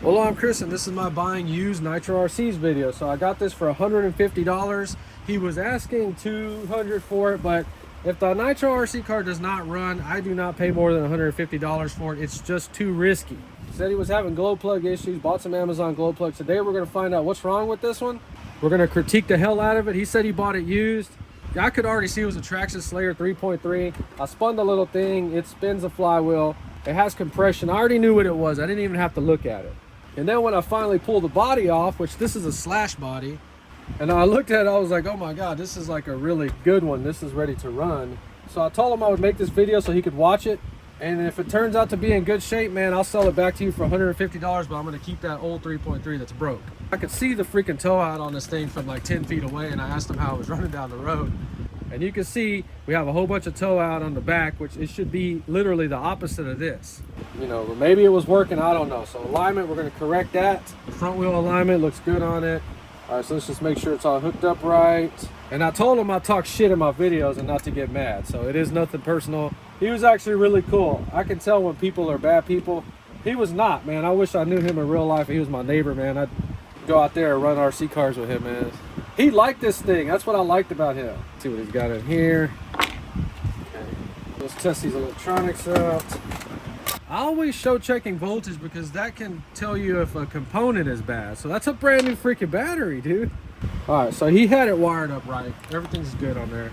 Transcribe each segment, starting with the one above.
Well, I'm Chris, and this is my buying used Nitro RCs video. So I got this for $150. He was asking $200 for it, but if the Nitro RC car does not run, I do not pay more than $150 for it. It's just too risky. He said he was having glow plug issues, bought some Amazon glow plugs. Today we're going to find out what's wrong with this one. We're going to critique the hell out of it. He said he bought it used. I could already see it was a Traxxas Slayer 3.3. I spun the little thing. It spins the flywheel. It has compression. I already knew what it was. I didn't even have to look at it. And then when I finally pulled the body off, which this is a slash body, and I looked at it, I was like, oh my God, this is like a really good one. This is ready to run. So I told him I would make this video so he could watch it. And if it turns out to be in good shape, man, I'll sell it back to you for $150, but I'm gonna keep that old 3.3 that's broke. I could see the freaking tow out on this thing from like 10 feet away, and I asked him how it was running down the road. And you can see we have a whole bunch of tow out on the back, which it should be literally the opposite of this. You know, maybe it was working, I don't know. So alignment, we're gonna correct that. The front wheel alignment looks good on it. All right, so let's just make sure it's all hooked up right. And I told him I talk shit in my videos and not to get mad. So it is nothing personal. He was actually really cool. I can tell when people are bad people. He was not, man. I wish I knew him in real life. He was my neighbor, man. I'd go out there and run RC cars with him, man. He liked this thing. That's what I liked about him. Let's see what he's got in here. Okay. Let's test these electronics out. I always show checking voltage because that can tell you if a component is bad. So that's a brand new freaking battery, dude. All right, so he had it wired up right. Everything's good on there.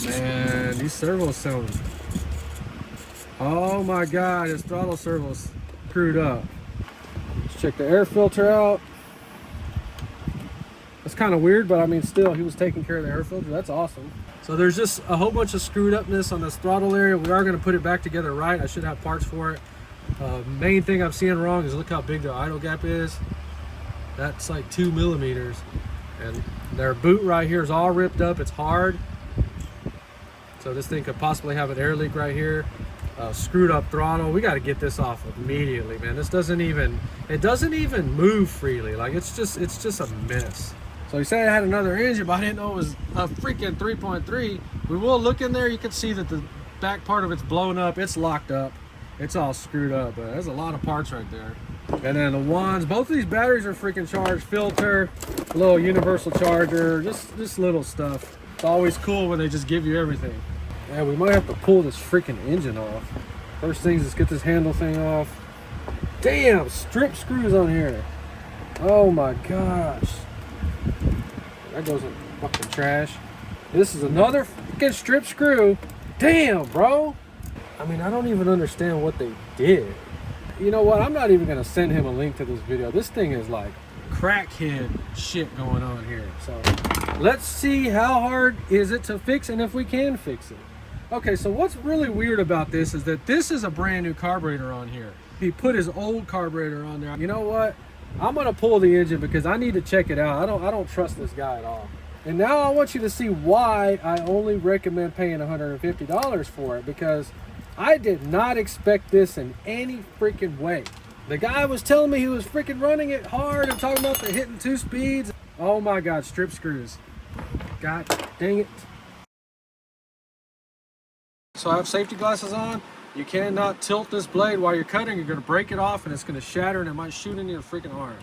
Man, these servos sound... Oh my God, his throttle servo's screwed up. Let's check the air filter out. It's kind of weird, but I mean, still, he was taking care of the air filter. That's awesome. So there's just a whole bunch of screwed upness on this throttle area. We are going to put it back together right. I should have parts for it. Main thing I'm seeing wrong is look how big the idle gap is. That's like 2 millimeters. And their boot right here is all ripped up. It's hard. So this thing could possibly have an air leak right here. Screwed up throttle. We got to get this off immediately, man. This doesn't even, it doesn't even move freely. Like it's just a mess. So he said it had another engine, but I didn't know it was a freaking 3.3. We will look in there. You can see that the back part of it's blown up. It's locked up. It's all screwed up, but there's a lot of parts right there. And then the ones, both of these batteries are freaking charged. Filter, a little universal charger, just little stuff. It's always cool when they just give you everything. Yeah, we might have to pull this freaking engine off. First things, let's get this handle thing off. Damn, strip screws on here. Oh my gosh. That goes in fucking trash. This is another fucking strip screw. Damn, bro. I mean, I don't even understand what they did. You know what? I'm not even gonna send him a link to this video. This thing is like crackhead shit going on here. So let's see how hard is it to fix and if we can fix it. Okay, so what's really weird about this is that this is a brand new carburetor on here. He put his old carburetor on there. You know what? I'm gonna pull the engine because I need to check it out. I don't trust this guy at all. And now I want you to see why I only recommend paying $150 for it, because I did not expect this in any freaking way. The guy was telling me he was freaking running it hard and talking about the hitting 2 speeds. Oh my God, strip screws. God dang it. So I have safety glasses on. You cannot tilt this blade while you're cutting. You're gonna break it off and it's gonna shatter and it might shoot into your freaking arm.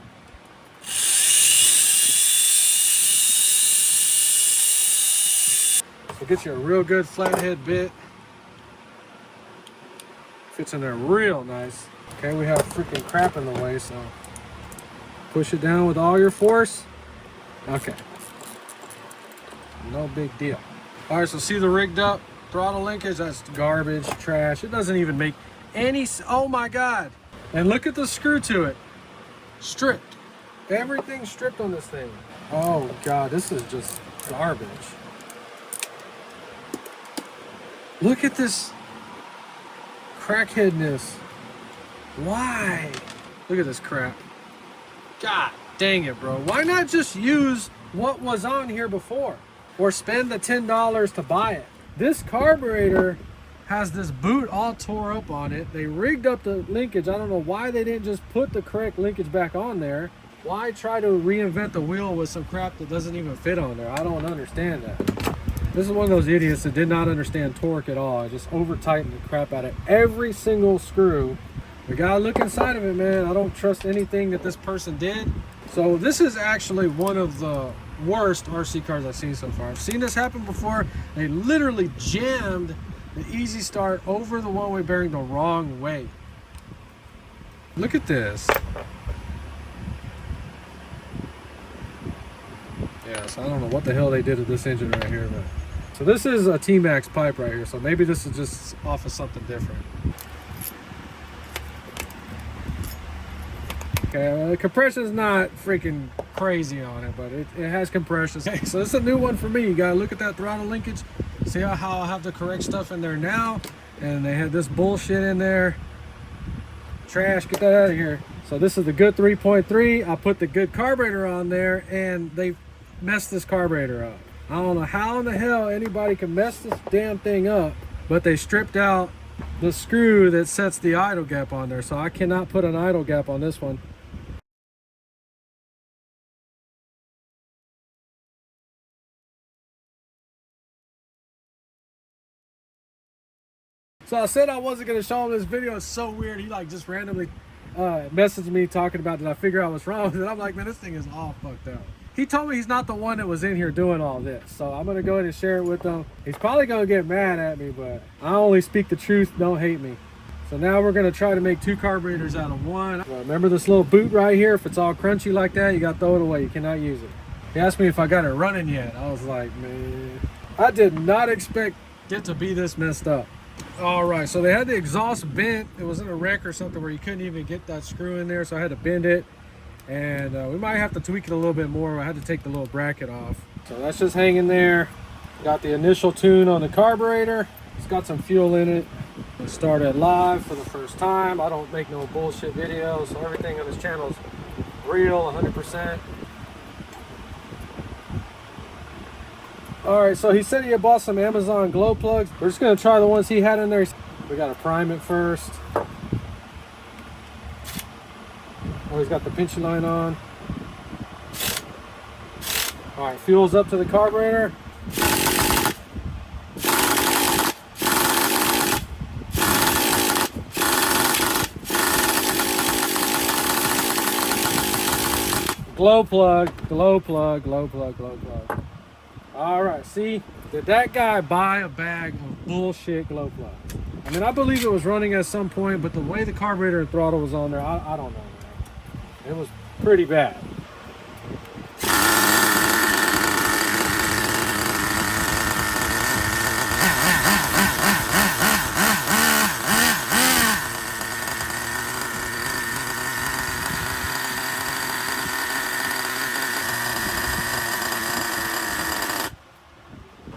So get you a real good flathead bit. Fits in there real nice. Okay, we have freaking crap in the way, so push it down with all your force. Okay. No big deal. All right, so see the rigged up throttle linkage? That's garbage, trash. It doesn't even make any, oh my God. And look at the screw to it. Stripped. Everything's stripped on this thing. Oh God, this is just garbage. Look at this crackheadness. Why? Look at this crap. God dang it, bro. Why not just use what was on here before? Or spend the $10 to buy it? This carburetor has this boot all tore up on it. They rigged up the linkage. I don't know why they didn't just put the correct linkage back on there. Why try to reinvent the wheel with some crap that doesn't even fit on there? I don't understand that. This is one of those idiots that did not understand torque at all. I just over tightened the crap out of every single screw We gotta look inside of it, man. I don't trust anything that this person did. So this is actually one of the worst RC cars I've seen so far. I've seen this happen before. They literally jammed the Easy Start over the one-way bearing the wrong way. Look at this. Yeah, so I don't know what the hell they did to this engine right here, but so this is a T-Max pipe right here, so maybe this is just off of something different. Okay, the compression's not freaking crazy on it, but it has compression. Okay, so this is a new one for me. You gotta look at that throttle linkage. See how I have the correct stuff in there now, and they had this bullshit in there. Trash, get that out of here. So this is the good 3.3. I put the good carburetor on there, and they messed this carburetor up. I don't know how in the hell anybody can mess this damn thing up, but they stripped out the screw that sets the idle gap on there, so I cannot put an idle gap on this one. So I said I wasn't going to show him this video. It's so weird. He like just randomly messaged me talking about, did I figure out what's wrong with it? I'm like, man, this thing is all fucked up. He told me he's not the one that was in here doing all this. So I'm going to go ahead and share it with him. He's probably going to get mad at me, but I only speak the truth. Don't hate me. So now we're going to try to make two carburetors out of one. Remember this little boot right here? If it's all crunchy like that, you got to throw it away. You cannot use it. He asked me if I got it running yet. I was like, man, I did not expect it to be this messed up. All right, so they had the exhaust bent. It was in a wreck or something where you couldn't even get that screw in there, so I had to bend it, and we might have to tweak it a little bit more. I had to take the little bracket off. So that's just hanging there. Got the initial tune on the carburetor. It's got some fuel in it. It started live for the first time. I don't make no bullshit videos, so everything on this channel is real, 100%. All right, so he said he had bought some Amazon glow plugs. We're just gonna try the ones he had in there. We gotta prime it first. Oh, he's got the pinchy line on. All right, fuel's up to the carburetor. Glow plug, glow plug, glow plug, glow plug. All right, see, did that guy buy a bag of bullshit glow plugs? I mean, I believe it was running at some point, but the way the carburetor and throttle was on there, I don't know, man. It was pretty bad.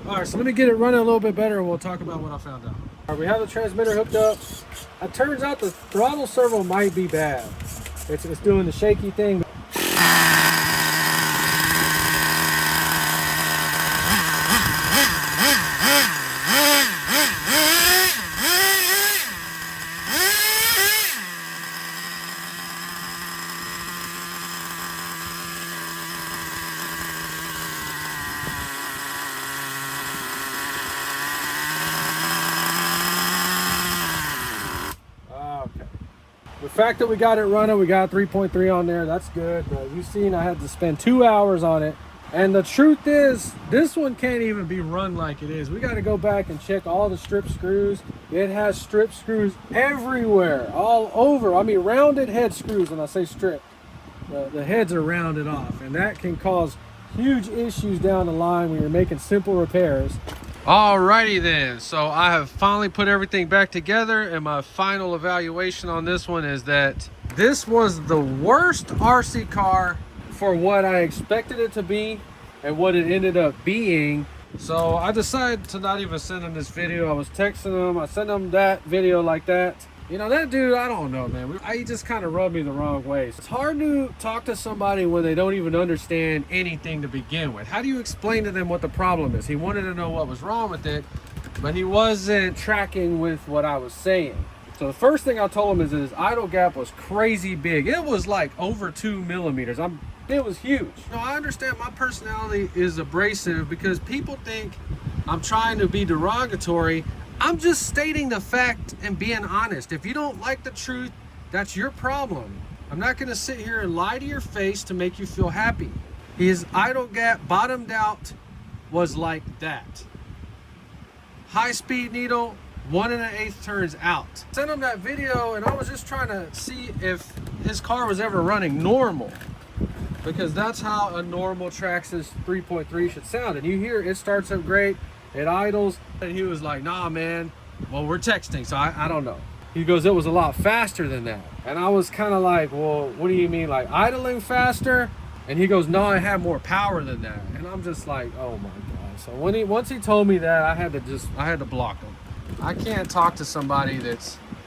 All right, so let me get it running a little bit better and we'll talk about what I found out. All right, we have the transmitter hooked up. It turns out the throttle servo might be bad. It's doing the shaky thing. The fact that we got it running, we got 3.3 on there, that's good. But you've seen I had to spend 2 hours on it. And the truth is, this one can't even be run like it is. We got to go back and check all the strip screws. It has strip screws everywhere, all over. I mean, rounded head screws when I say strip. The heads are rounded off. And that can cause huge issues down the line when you're making simple repairs. Alrighty then, so I have finally put everything back together, and my final evaluation on this one is that this was the worst RC car for what I expected it to be and what it ended up being. So I decided to not even send him this video. I was texting him, I sent him that video like that. You know, that dude, I don't know, man. He just kind of rubbed me the wrong way. It's hard to talk to somebody when they don't even understand anything to begin with. How do you explain to them what the problem is? He wanted to know what was wrong with it, but he wasn't tracking with what I was saying. So the first thing I told him is that his idle gap was crazy big. It was like over 2 millimeters. It was huge. Now, I understand my personality is abrasive because people think I'm trying to be derogatory. I'm just stating the fact and being honest. If you don't like the truth, That's your problem. I'm not gonna sit here and lie to your face to make you feel happy. His idle gap bottomed out was like that. High speed needle, 1 1/8 turns out. Sent him that video and I was just trying to see if his car was ever running normal, because that's how a normal Traxxas 3.3 should sound. And you hear it starts up great, it idles, and he was like, nah man, well we're texting, so I don't know. He goes, it was a lot faster than that. And I was kind of like, well, what do you mean, like idling faster? And he goes, no, I have more power than that. And I'm just like, oh my God. So once he told me that, I had to block him. I can't talk to somebody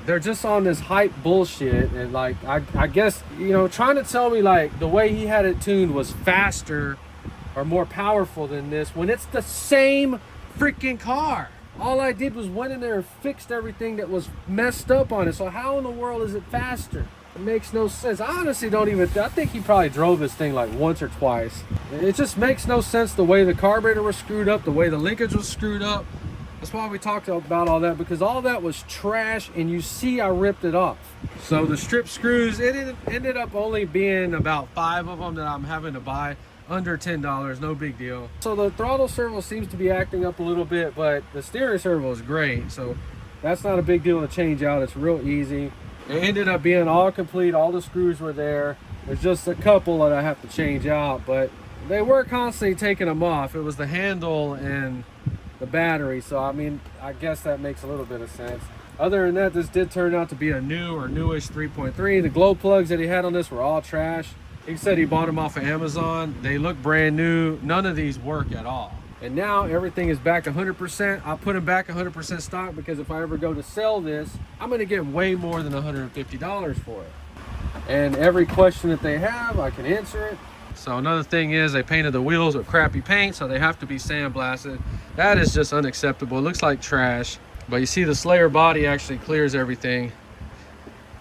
they're just on this hype bullshit. And like, I guess, you know, trying to tell me like the way he had it tuned was faster or more powerful than this, when it's the same freaking car. All I did was went in there and fixed everything that was messed up on it. So how in the world is it faster? It makes no sense. I honestly don't even, I think he probably drove this thing like once or twice. It just makes no sense the way the carburetor was screwed up, the way the linkage was screwed up. That's why we talked about all that, because all that was trash, and you see I ripped it off. So the strip screws, it ended up only being about 5 of them that I'm having to buy. Under $10, no big deal. So the throttle servo seems to be acting up a little bit, but the steering servo is great, so that's not a big deal to change out. It's real easy. It ended up being all complete, all the screws were there. There's just a couple that I have to change out, but they were constantly taking them off. It was the handle and the battery, so I mean, I guess that makes a little bit of sense. Other than that, this did turn out to be a new or newish 3.3. The glow plugs that he had on this were all trash. He said he bought them off of Amazon. They look brand new. None of these work at all. And now everything is back 100%. I'll put them back 100% stock, because if I ever go to sell this, I'm going to get way more than $150 for it. And every question that they have, I can answer it. So another thing is, they painted the wheels with crappy paint, so they have to be sandblasted. That is just unacceptable. It looks like trash. But you see the Slayer body actually clears everything.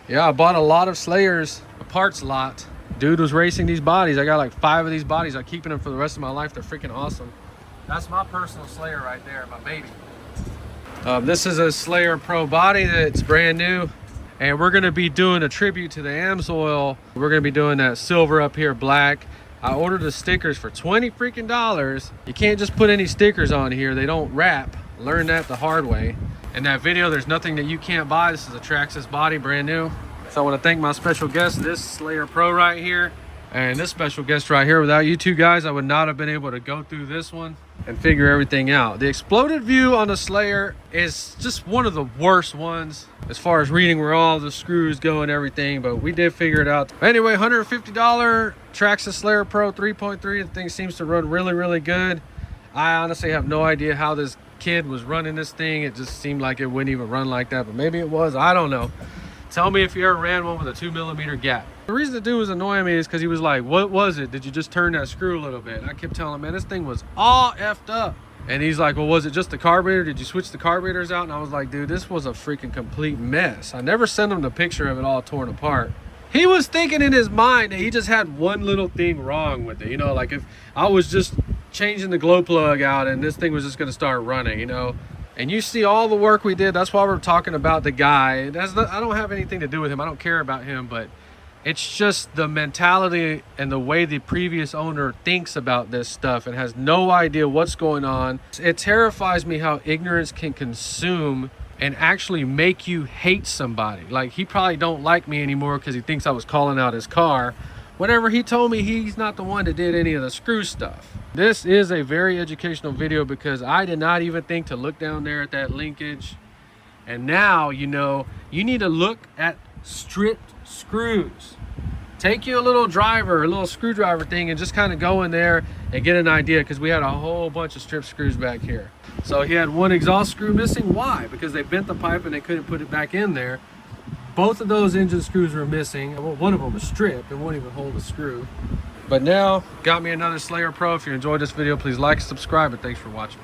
Yeah, I bought a lot of Slayers, a parts lot. Dude was racing these bodies. I got like 5 of these bodies. I'm keeping them for the rest of my life. They're freaking awesome. That's my personal Slayer right there, my baby. This is a Slayer Pro body that's brand new. And we're gonna be doing a tribute to the AMSOIL. We're gonna be doing that silver up here, black. I ordered the stickers for $20 freaking. You can't just put any stickers on here. They don't wrap. Learned that the hard way. In that video, there's nothing that you can't buy. This is a Traxxas body, brand new. So I want to thank my special guest, this Slayer Pro right here, and this special guest right here. Without you two guys, I would not have been able to go through this one and figure everything out. The exploded view on the Slayer is just one of the worst ones as far as reading where all the screws go and everything, but we did figure it out. Anyway, $150 Traxxas Slayer Pro 3.3. The thing seems to run really, really good. I honestly have no idea how this kid was running this thing. It just seemed like it wouldn't even run like that, but maybe it was. I don't know. Tell me if you ever ran one with a 2mm gap. The reason the dude was annoying me is because he was like, what was it? Did you just turn that screw a little bit? And I kept telling him, man, this thing was all effed up. And he's like, well, was it just the carburetor? Did you switch the carburetors out? And I was like, dude, this was a freaking complete mess. I never sent him the picture of it all torn apart. He was thinking in his mind that he just had one little thing wrong with it. You know, like if I was just changing the glow plug out and this thing was just gonna start running, you know. And you see all the work we did. That's why we're talking about the guy. I don't have anything to do with him. I don't care about him, but it's just the mentality and the way the previous owner thinks about this stuff and has no idea what's going on. It terrifies me how ignorance can consume and actually make you hate somebody. Like, he probably don't like me anymore because he thinks I was calling out his car, whenever he told me he's not the one that did any of the screw stuff. This is a very educational video because I did not even think to look down there at that linkage. And now, you know, you need to look at stripped screws. Take you a little driver, a little screwdriver thing, and just kind of go in there and get an idea, because we had a whole bunch of strip screws back here. So he had one exhaust screw missing. Why? Because they bent the pipe and they couldn't put it back in there. Both of those engine screws were missing. Well, one of them was stripped. It won't even hold a screw. But now, got me another Slayer Pro. If you enjoyed this video, please like and subscribe, and thanks for watching.